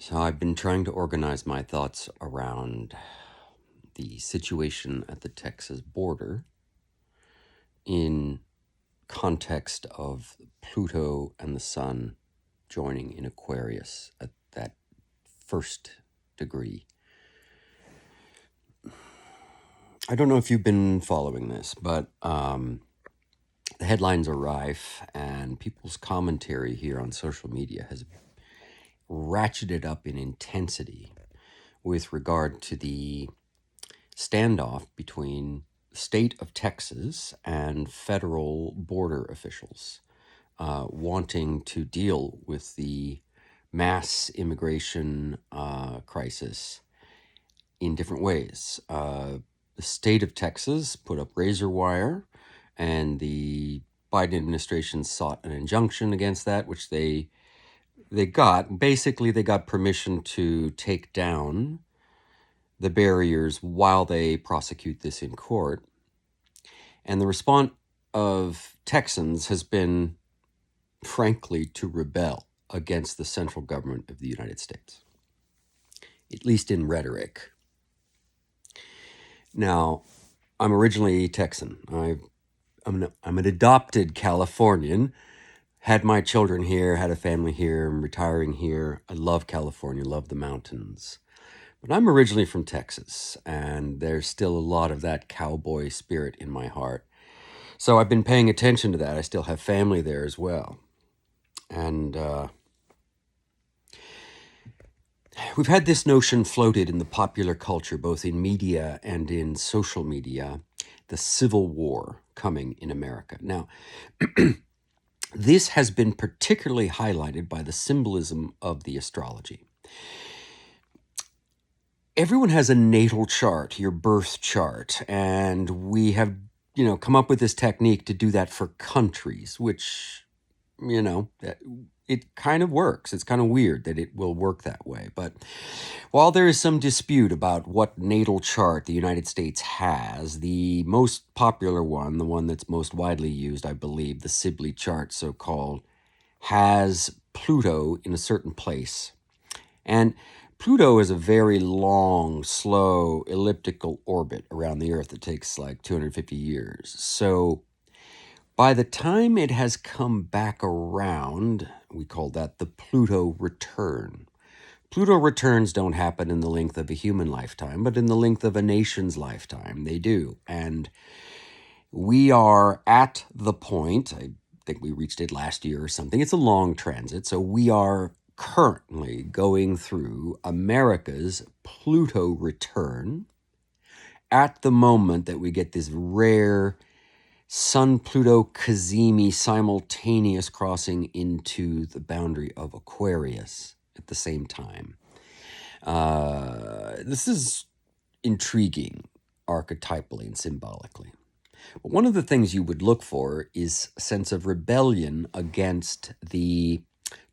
So I've been trying to organize my thoughts around the situation at the Texas border in context of Pluto and the Sun joining in Aquarius at that first degree. I don't know if you've been following this, but the headlines are rife, and people's commentary here on social media has ratcheted up in intensity with regard to the standoff between the state of Texas and federal border officials wanting to deal with the mass immigration crisis in different ways. The state of Texas put up razor wire, and the Biden administration sought an injunction against that, which they got. Basically, they got permission to take down the barriers while they prosecute this in court. And the response of Texans has been, frankly, to rebel against the central government of the United States, at least in rhetoric. Now, I'm originally Texan. I'm an adopted Californian. Had my children here, had a family here, I'm retiring here. I love California, love the mountains. But I'm originally from Texas, and there's still a lot of that cowboy spirit in my heart. So I've been paying attention to that. I still have family there as well. And we've had this notion floated in the popular culture, both in media and in social media, the Civil War coming in America. Now, this has been particularly highlighted by the symbolism of the astrology. Everyone has a natal chart, your birth chart, and we have, come up with this technique to do that for countries, which, it kind of works. It's kind of weird that it will work that way. But while there is some dispute about what natal chart the United States has, the most popular one, the one that's most widely used, I believe, the Sibley chart, so-called, has Pluto in a certain place. And Pluto is a very long, slow, elliptical orbit around the Earth. It takes like 250 years. So by the time it has come back around, we call that the Pluto return. Pluto returns don't happen in the length of a human lifetime, but in the length of a nation's lifetime, they do. And we are at the point, I think we reached it last year or something. It's a long transit, so we are currently going through America's Pluto return at the moment that we get this rare Sun-Pluto-Cazimi simultaneous crossing into the boundary of Aquarius at the same time. This is intriguing archetypally and symbolically. But one of the things you would look for is a sense of rebellion against the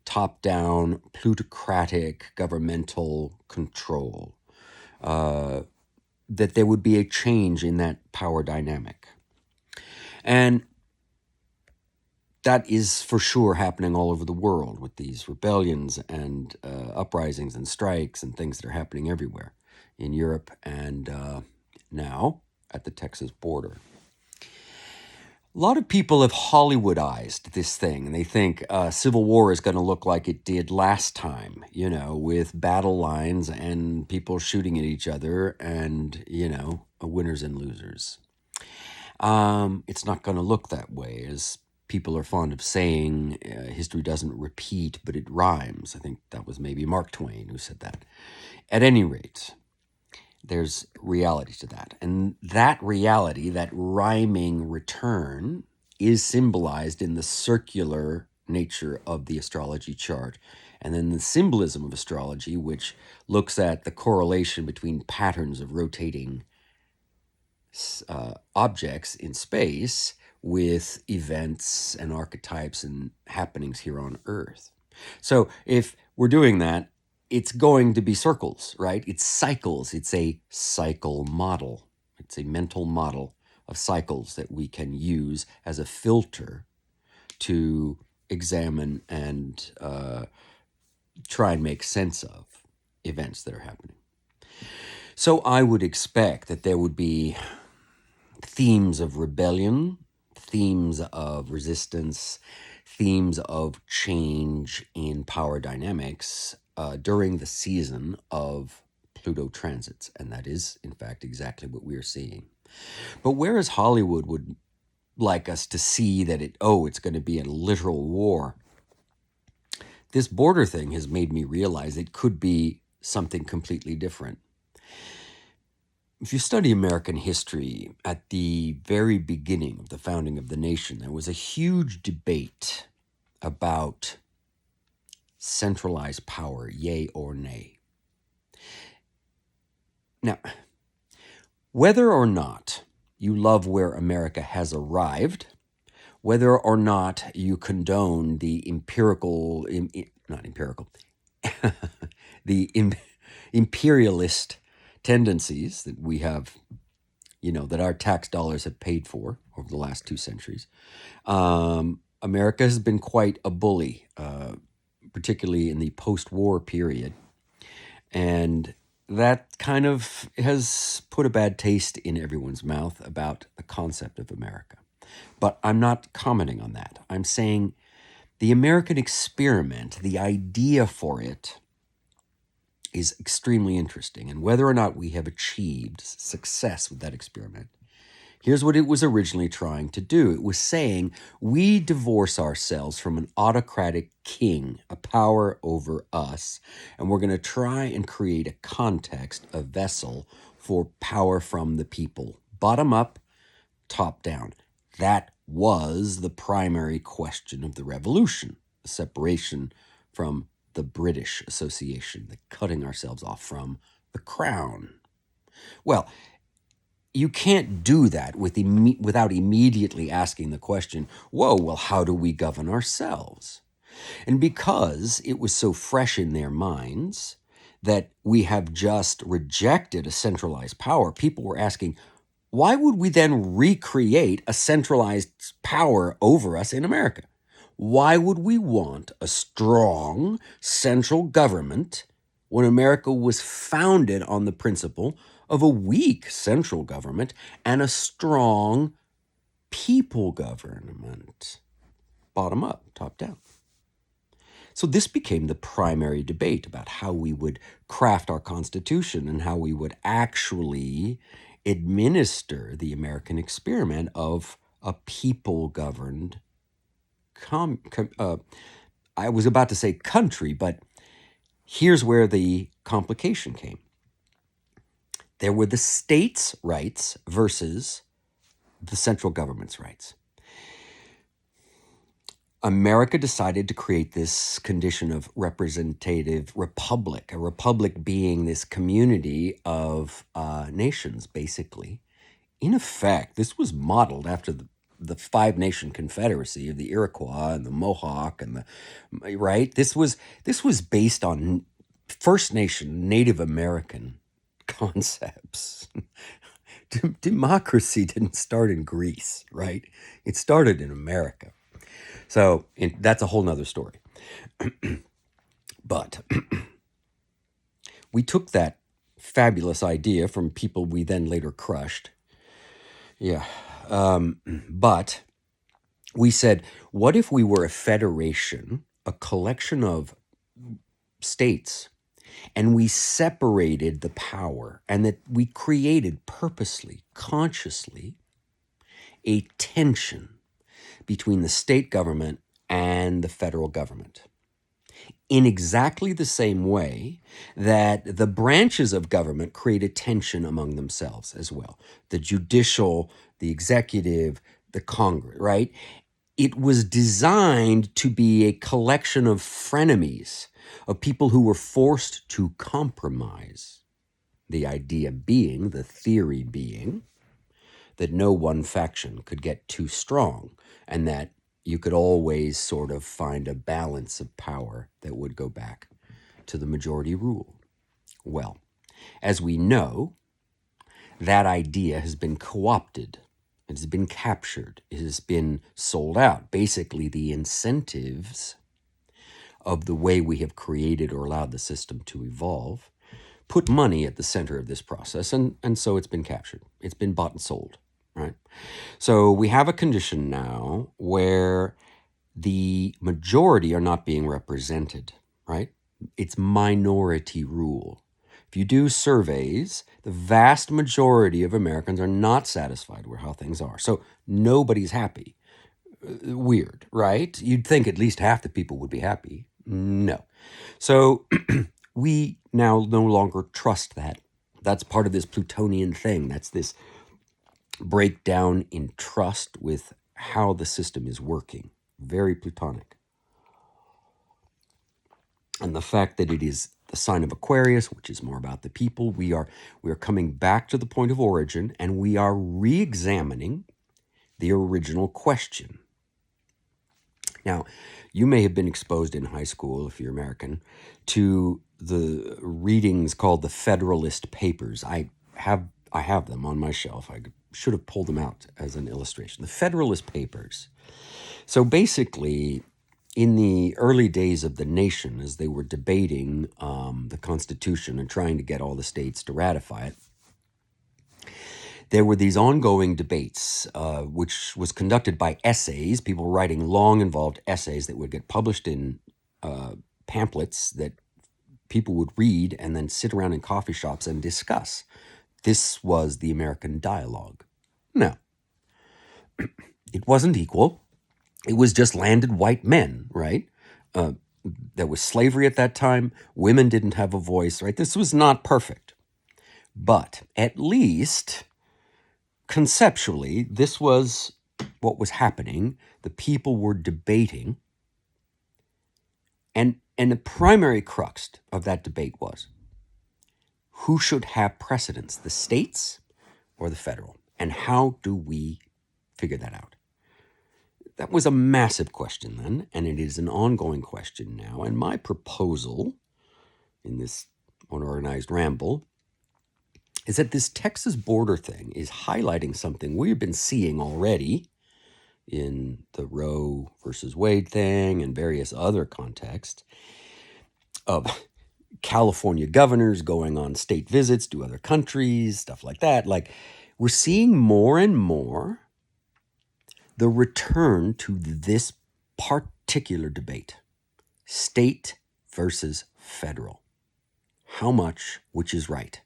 top-down, plutocratic governmental control, that there would be a change in that power dynamic. And that is for sure happening all over the world with these rebellions and uprisings and strikes and things that are happening everywhere in Europe and now at the Texas border. A lot of people have Hollywoodized this thing, and they think Civil War is going to look like it did last time, with battle lines and people shooting at each other and, winners and losers. It's not going to look that way, as people are fond of saying. History doesn't repeat, but it rhymes. I think that was maybe Mark Twain who said that. At any rate, there's reality to that. And that reality, that rhyming return, is symbolized in the circular nature of the astrology chart. And then the symbolism of astrology, which looks at the correlation between patterns of rotating objects in space with events and archetypes and happenings here on Earth. So if we're doing that, it's going to be circles, right? It's cycles. It's a cycle model. It's a mental model of cycles that we can use as a filter to examine and try and make sense of. events that are happening. So I would expect that there would be themes of rebellion, themes of resistance, themes of change in power dynamics during the season of Pluto transits. And that is, in fact, exactly what we are seeing. But whereas Hollywood would like us to see that it's going to be a literal war, this border thing has made me realize it could be something completely different. If you study American history, at the very beginning of the founding of the nation, there was a huge debate about centralized power, yay or nay. Now, whether or not you love where America has arrived, whether or not you condone the imperialist tendencies that we have, that our tax dollars have paid for over the last 2 centuries, America has been quite a bully, particularly in the post-war period. And that kind of has put a bad taste in everyone's mouth about the concept of America. But I'm not commenting on that. I'm saying the American experiment, the idea for it, is extremely interesting. And whether or not we have achieved success with that experiment, here's what it was originally trying to do. It was saying we divorce ourselves from an autocratic king, a power over us, and we're going to try and create a context, a vessel for power from the people, bottom up, top down. That was the primary question of the revolution, the separation from the British Association, the cutting ourselves off from the crown. Well, you can't do that without immediately asking the question, how do we govern ourselves? And because it was so fresh in their minds that we have just rejected a centralized power, people were asking, why would we then recreate a centralized power over us in America? Why would we want a strong central government when America was founded on the principle of a weak central government and a strong people government, bottom up, top down? So this became the primary debate about how we would craft our Constitution and how we would actually administer the American experiment of a people-governed, I was about to say country, but here's where the complication came. There were the states' rights versus the central government's rights. America decided to create this condition of representative republic, a republic being this community of nations, basically. In effect, this was modeled after the five-nation confederacy of the Iroquois and the Mohawk and right? This was based on First Nation, Native American concepts. Democracy didn't start in Greece, right? It started in America. So that's a whole nother story. But we took that fabulous idea from people we then later crushed. Yeah. But we said, what if we were a federation, a collection of states, and we separated the power, and that we created purposely, consciously, a tension between the state government and the federal government, in exactly the same way that the branches of government create a tension among themselves as well. The judicial, the executive, the Congress, right? It was designed to be a collection of frenemies, of people who were forced to compromise. The idea being, the theory being, that no one faction could get too strong, and that you could always sort of find a balance of power that would go back to the majority rule. Well, as we know, that idea has been co-opted. It has been captured. It has been sold out. Basically, the incentives of the way we have created or allowed the system to evolve, put money at the center of this process, and so it's been captured. It's been bought and sold, right? So we have a condition now where the majority are not being represented, right? It's minority rule. If you do surveys, the vast majority of Americans are not satisfied with how things are. So nobody's happy. Weird, right? You'd think at least half the people would be happy. No. So we now no longer trust that. That's part of this Plutonian thing. That's this breakdown in trust with how the system is working. Very Plutonic. And the fact that it is the sign of Aquarius, which is more about the people, we are coming back to the point of origin, and we are re-examining the original question. Now, you may have been exposed in high school, if you're American, to the readings called the Federalist Papers. I have them on my shelf. I should have pulled them out as an illustration. The Federalist Papers. So basically, in the early days of the nation, as they were debating the Constitution and trying to get all the states to ratify it, there were these ongoing debates, which was conducted by essays, people writing long, involved essays that would get published in pamphlets that people would read and then sit around in coffee shops and discuss. This was the American dialogue. No, it wasn't equal. It was just landed white men, right? There was slavery at that time. Women didn't have a voice, right? This was not perfect. But at least conceptually, this was what was happening. The people were debating. And the primary crux of that debate was, who should have precedence, the states or the federal? And how do we figure that out? That was a massive question then, and it is an ongoing question now. And my proposal in this unorganized ramble is that this Texas border thing is highlighting something we've been seeing already in the Roe versus Wade thing and various other contexts of California governors going on state visits to other countries, stuff like that. Like, we're seeing more and more the return to this particular debate, state versus federal. How much, which is right?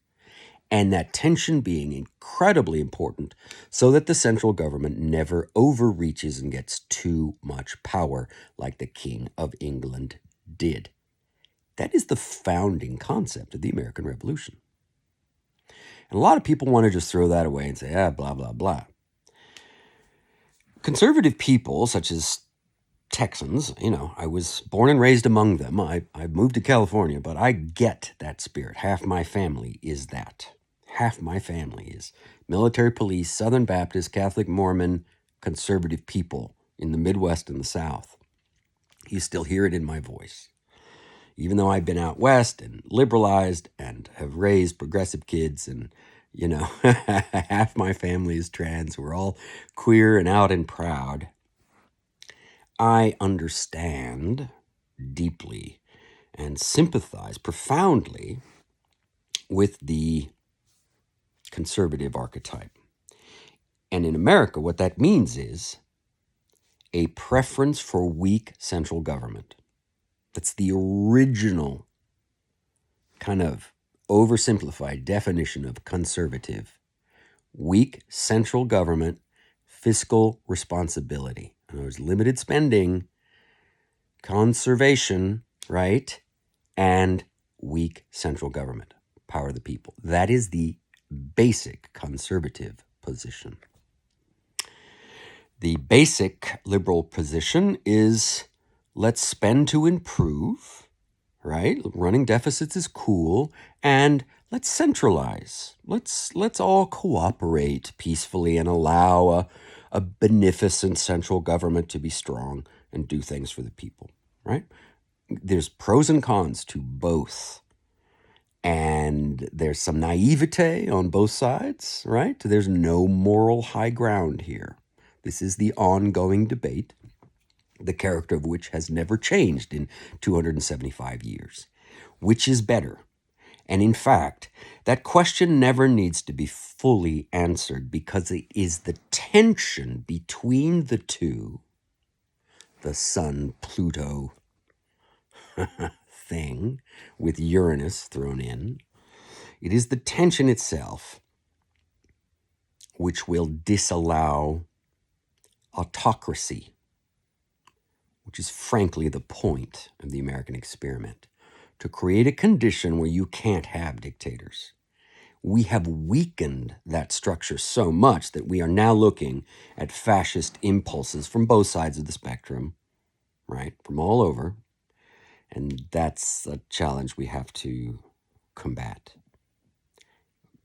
And that tension being incredibly important so that the central government never overreaches and gets too much power like the King of England did. That is the founding concept of the American Revolution. And a lot of people want to just throw that away and say, blah, blah, blah. Conservative people, such as Texans, I was born and raised among them. I moved to California, but I get that spirit. Half my family is that. Half my family is military police, Southern Baptist, Catholic, Mormon, conservative people in the Midwest and the South. You still hear it in my voice. Even though I've been out west and liberalized and have raised progressive kids and, half my family is trans, we're all queer and out and proud, I understand deeply and sympathize profoundly with the conservative archetype. And in America, what that means is a preference for weak central government. That's the original kind of oversimplified definition of conservative. Weak central government, fiscal responsibility. In other words, limited spending, conservation, right? And weak central government, power of the people. That is the basic conservative position. The basic liberal position is let's spend to improve, right? Running deficits is cool, and let's centralize. Let's all cooperate peacefully and allow a beneficent central government to be strong and do things for the people, right? There's pros and cons to both. And there's some naivete on both sides, right? There's no moral high ground here. This is the ongoing debate. the character of which has never changed in 275 years. Which is better? And in fact, that question never needs to be fully answered because it is the tension between the two, the Sun Pluto thing with Uranus thrown in, it is the tension itself which will disallow autocracy, which is frankly the point of the American experiment, to create a condition where you can't have dictators. We have weakened that structure so much that we are now looking at fascist impulses from both sides of the spectrum, right, from all over, and that's a challenge we have to combat.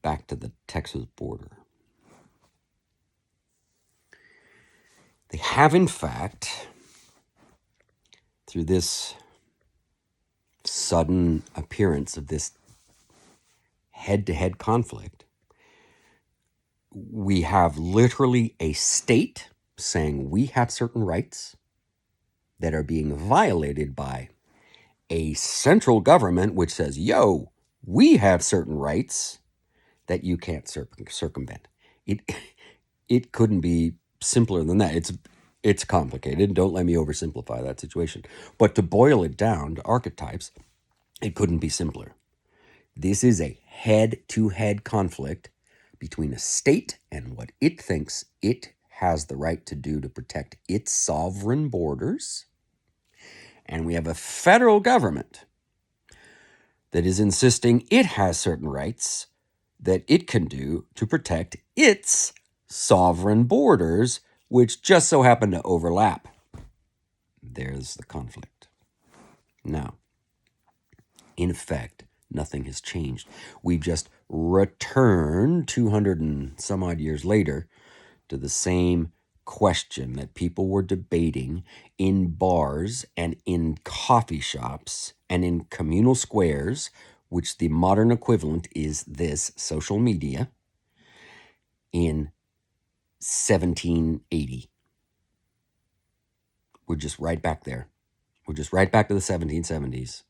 Back to the Texas border. They have, in fact, through this sudden appearance of this head-to-head conflict, we have literally a state saying we have certain rights that are being violated by a central government which says, yo, we have certain rights that you can't circumvent. It couldn't be simpler than that. It's complicated. Don't let me oversimplify that situation. But to boil it down to archetypes, it couldn't be simpler. This is a head-to-head conflict between a state and what it thinks it has the right to do to protect its sovereign borders. And we have a federal government that is insisting it has certain rights that it can do to protect its sovereign borders, which just so happen to overlap. There's the conflict. Now, in effect, nothing has changed. We just returned 200 and some odd years later to the same question that people were debating in bars and in coffee shops and in communal squares, which the modern equivalent is this social media, in 1780. We're just right back there. We're just right back to the 1770s.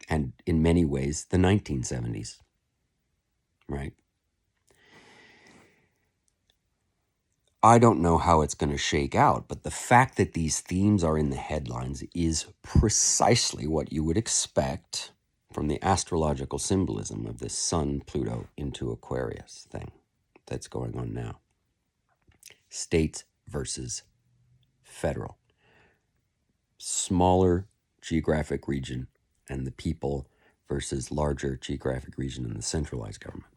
And in many ways, the 1970s. Right? I don't know how it's going to shake out, but the fact that these themes are in the headlines is precisely what you would expect from the astrological symbolism of this Sun, Pluto into Aquarius thing that's going on now. States versus federal. Smaller geographic region and the people versus larger geographic region and the centralized government.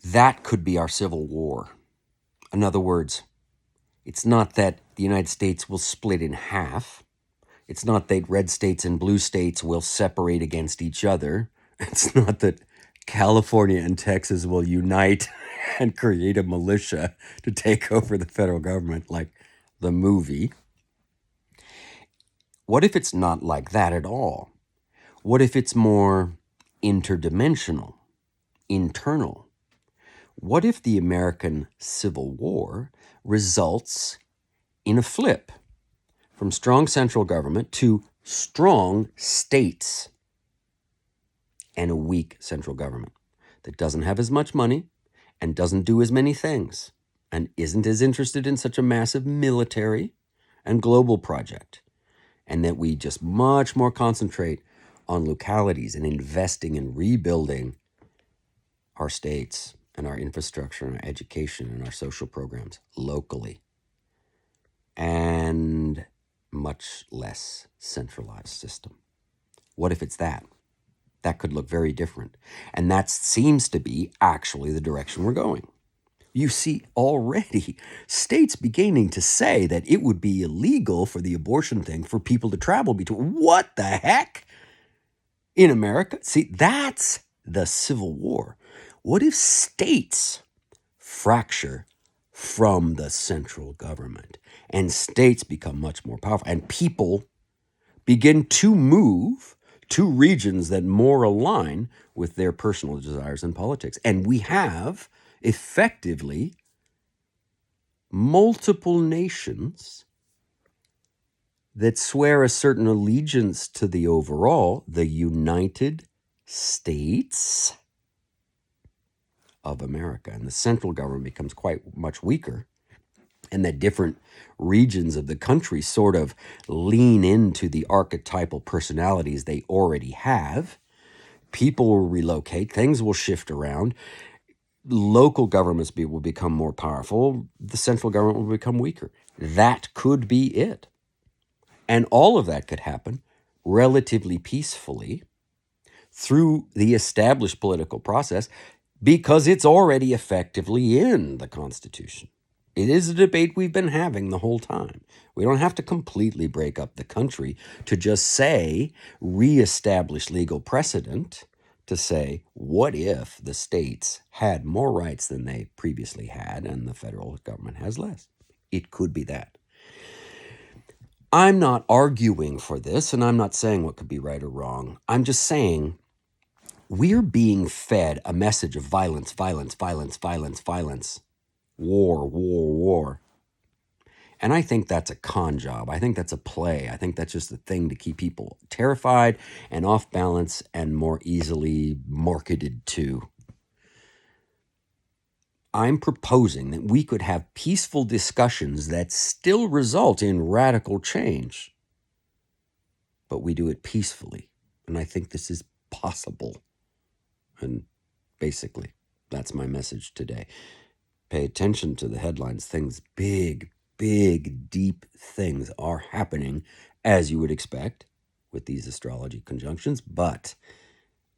That could be our civil war. In other words, it's not that the United States will split in half. It's not that red states and blue states will separate against each other. It's not that California and Texas will unite and create a militia to take over the federal government like the movie. What if it's not like that at all? What if it's more interdimensional, internal? What if the American Civil War results in a flip from strong central government to strong states and a weak central government that doesn't have as much money and doesn't do as many things and isn't as interested in such a massive military and global project, and that we just much more concentrate on localities and investing in rebuilding our states and our infrastructure and our education and our social programs locally, and much less centralized system. What if it's that? That could look very different. And that seems to be actually the direction we're going. You see already states beginning to say that it would be illegal for the abortion thing for people to travel between. What the heck? In America? See, that's the Civil War. What if states fracture from the central government and states become much more powerful and people begin to move to regions that more align with their personal desires and politics? And we have effectively multiple nations that swear a certain allegiance to the overall, the United States of America. And the central government becomes quite much weaker, and that different regions of the country sort of lean into the archetypal personalities they already have. People will relocate, things will shift around, local governments will become more powerful, the central government will become weaker. That could be it. And all of that could happen relatively peacefully through the established political process because it's already effectively in the Constitution. It is a debate we've been having the whole time. We don't have to completely break up the country to just say, reestablish legal precedent, to say, what if the states had more rights than they previously had and the federal government has less? It could be that. I'm not arguing for this, and I'm not saying what could be right or wrong. I'm just saying we're being fed a message of violence, violence, violence, violence, violence, war, war, war. And I think that's a con job. I think that's a play. I think that's just a thing to keep people terrified and off balance and more easily marketed to. I'm proposing that we could have peaceful discussions that still result in radical change, but we do it peacefully. And I think this is possible. And basically, that's my message today. Pay attention to the headlines. Things, big, deep things are happening, as you would expect with these astrology conjunctions. But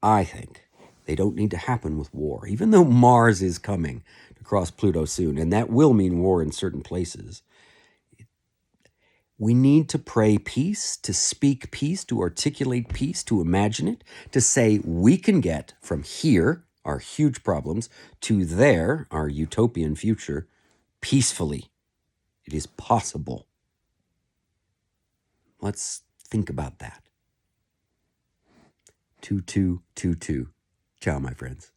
I think they don't need to happen with war, even though Mars is coming to cross Pluto soon, and that will mean war in certain places. We need to pray peace, to speak peace, to articulate peace, to imagine it, to say we can get from here, our huge problems, to there, our utopian future, peacefully. It is possible. Let's think about that. 2222. Ciao, my friends.